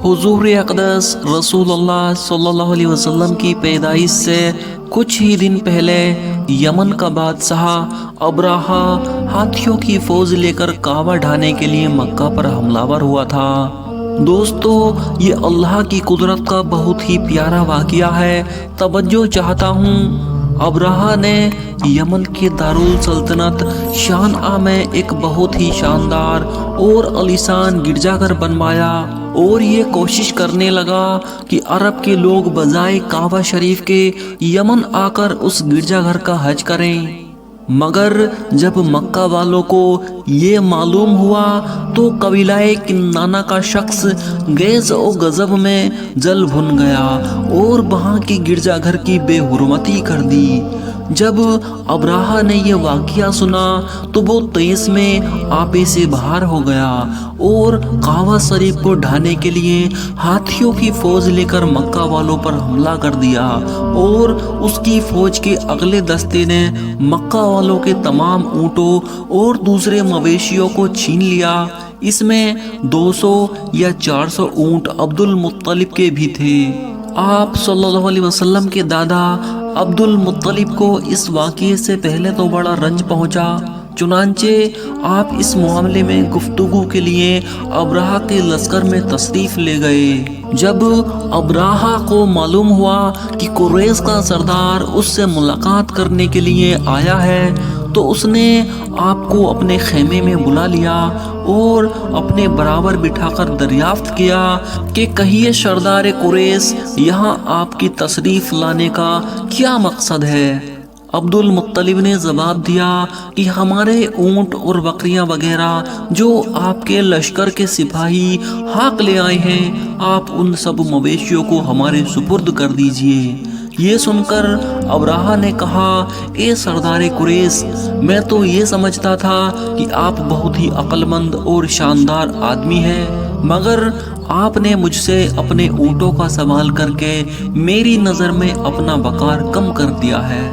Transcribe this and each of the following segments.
حضور اقدس رسول اللہ صلی اللہ علیہ وسلم کی پیدائش سے کچھ ہی دن پہلے یمن کا بادشاہ ابراہا ہاتھیوں کی فوج لے کر کعبہ ڈھانے کے لیے مکہ پر حملہ آور ہوا تھا۔ دوستو، یہ اللہ کی قدرت کا بہت ہی پیارا واقعہ ہے۔ توجہ چاہتا ہوں، ابراہا نے یمن کے دارالسلطنت شانع میں ایک بہت ہی شاندار اور عالیشان گرجا گھر بنوایا اور یہ کوشش کرنے لگا کہ عرب کے لوگ بجائے کعبہ شریف کے یمن آ کر اس گرجا گھر کا حج کریں۔ مگر جب مکہ والوں کو یہ معلوم ہوا تو قبیلہ کنانہ کا شخص غیظ و غضب میں جل بھن گیا اور وہاں کی گرجا گھر کی بے حرمتی کر دی۔ جب ابراہا نے یہ واقعہ سنا تو وہ تیس میں آپے سے باہر ہو گیا اور کعبہ شریف کو ڈھانے کے لیے ہاتھیوں کی فوج لے کر مکہ والوں پر حملہ کر دیا اور اس کی فوج کے اگلے دستے نے مکہ والوں کے تمام اونٹوں اور دوسرے مویشیوں کو چھین لیا۔ اس میں 200 یا 400 اونٹ عبد المطلب کے بھی تھے۔ آپ صلی اللہ علیہ وسلم کے دادا عبد المطلب کو اس واقعے سے پہلے تو بڑا رنج پہنچا، چنانچہ آپ اس معاملے میں گفتگو کے لیے ابراہا کے لشکر میں تشریف لے گئے۔ جب ابراہا کو معلوم ہوا کہ قریش کا سردار اس سے ملاقات کرنے کے لیے آیا ہے تو اس نے آپ کو اپنے خیمے میں بلا لیا اور اپنے برابر بٹھا کر دریافت کیا کہ کہیے سردار قریش، یہاں آپ کی تشریف لانے کا کیا مقصد ہے؟ عبد المطلب نے جواب دیا کہ ہمارے اونٹ اور بکریاں وغیرہ جو آپ کے لشکر کے سپاہی ہاک لے آئے ہیں، آپ ان سب مویشیوں کو ہمارے سپرد کر دیجئے۔ یہ سن کر ابراہا نے کہا، اے سردار قریش، میں تو یہ سمجھتا تھا کہ آپ بہت ہی عقل مند اور شاندار آدمی ہیں، مگر آپ نے مجھ سے اپنے اونٹوں کا سوال کر کے میری نظر میں اپنا وقار کم کر دیا ہے۔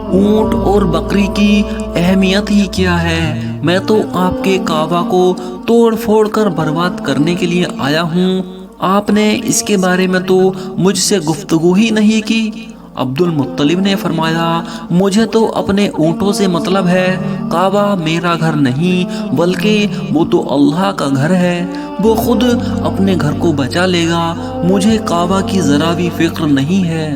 اونٹ اور بکری کی اہمیت ہی کیا ہے؟ میں تو آپ کے کعبہ کو توڑ پھوڑ کر برباد کرنے کے لیے آیا ہوں، آپ نے اس کے بارے میں تو مجھ سے گفتگو ہی نہیں کی۔ عبد المطلب نے فرمایا، مجھے تو اپنے اونٹوں سے مطلب ہے، کعبہ میرا گھر نہیں بلکہ وہ تو اللہ کا گھر ہے، وہ خود اپنے گھر کو بچا لے گا، مجھے کعبہ کی ذرا بھی فکر نہیں ہے۔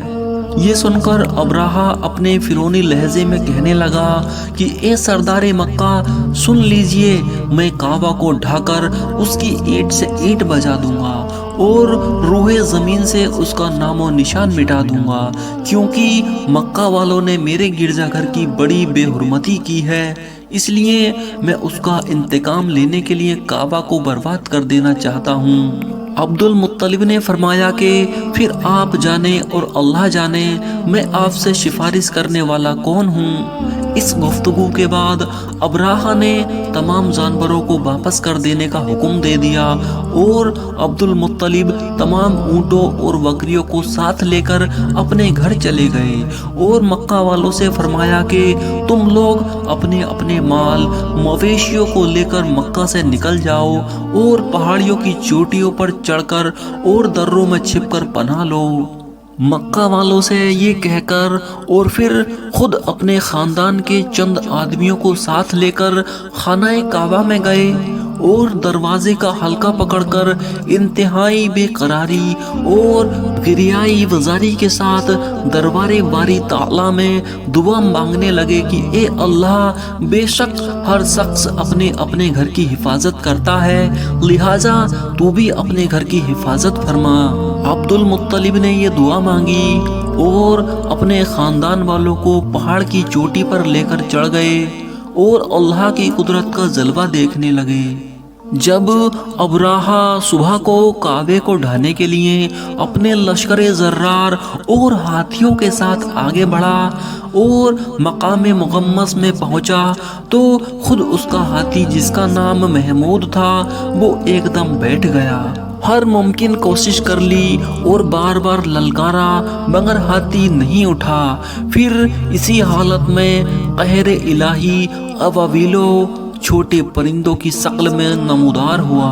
یہ سن کر ابراہا اپنے فرعونی لہجے میں کہنے لگا کہ اے سردار مکہ، سن لیجئے، میں کعبہ کو ڈھا کر اس کی اینٹ سے اینٹ بجا دوں گا اور روح زمین سے اس کا نام و نشان مٹا دوں گا، کیونکہ مکہ والوں نے میرے گرجا گھر کی بڑی بے حرمتی کی ہے، اس لیے میں اس کا انتقام لینے کے لیے کعبہ کو برباد کر دینا چاہتا ہوں۔ عبد المطلب نے فرمایا کہ پھر آپ جانے اور اللہ جانے میں آپ سے سفارش کرنے والا کون ہوں۔ اس گفتگو کے بعد ابراہا نے تمام جانوروں کو واپس کر دینے کا حکم دے دیا اور عبد المطلب تمام اونٹوں اور بکریوں کو ساتھ لے کر اپنے گھر چلے گئے اور مکہ والوں سے فرمایا کہ تم لوگ اپنے اپنے مال مویشیوں کو لے کر مکہ سے نکل جاؤ اور پہاڑیوں کی چوٹیوں پر چڑھ کر اور دروں میں چھپ کر پناہ لو۔ مکہ والوں سے یہ کہہ کر اور پھر خود اپنے خاندان کے چند آدمیوں کو ساتھ لے کر خانہ کعبہ میں گئے اور دروازے کا حلقہ پکڑ کر انتہائی بے قراری اور گریائی وزاری کے ساتھ دربار باری تعالیٰ میں دعا مانگنے لگے کہ اے اللہ، بے شک ہر شخص اپنے اپنے گھر کی حفاظت کرتا ہے، لہٰذا تو بھی اپنے گھر کی حفاظت فرما۔ عبد المطلب نے یہ دعا مانگی اور اپنے خاندان والوں کو پہاڑ کی چوٹی پر لے کر چڑھ گئے اور اللہ کی قدرت کا جلوہ دیکھنے لگے۔ جب ابراہا صبح کو کعبے کو ڈھانے کے لیے اپنے لشکر زرار اور ہاتھیوں کے ساتھ آگے بڑھا اور مقام مغمس میں پہنچا تو خود اس کا ہاتھی، جس کا نام محمود تھا، وہ ایک دم بیٹھ گیا۔ ہر ممکن کوشش کر لی اور بار بار للکارا مگر ہاتھی نہیں اٹھا۔ پھر اسی حالت میں قہر الہی ابابیلوں چھوٹے پرندوں کی شکل میں نمودار ہوا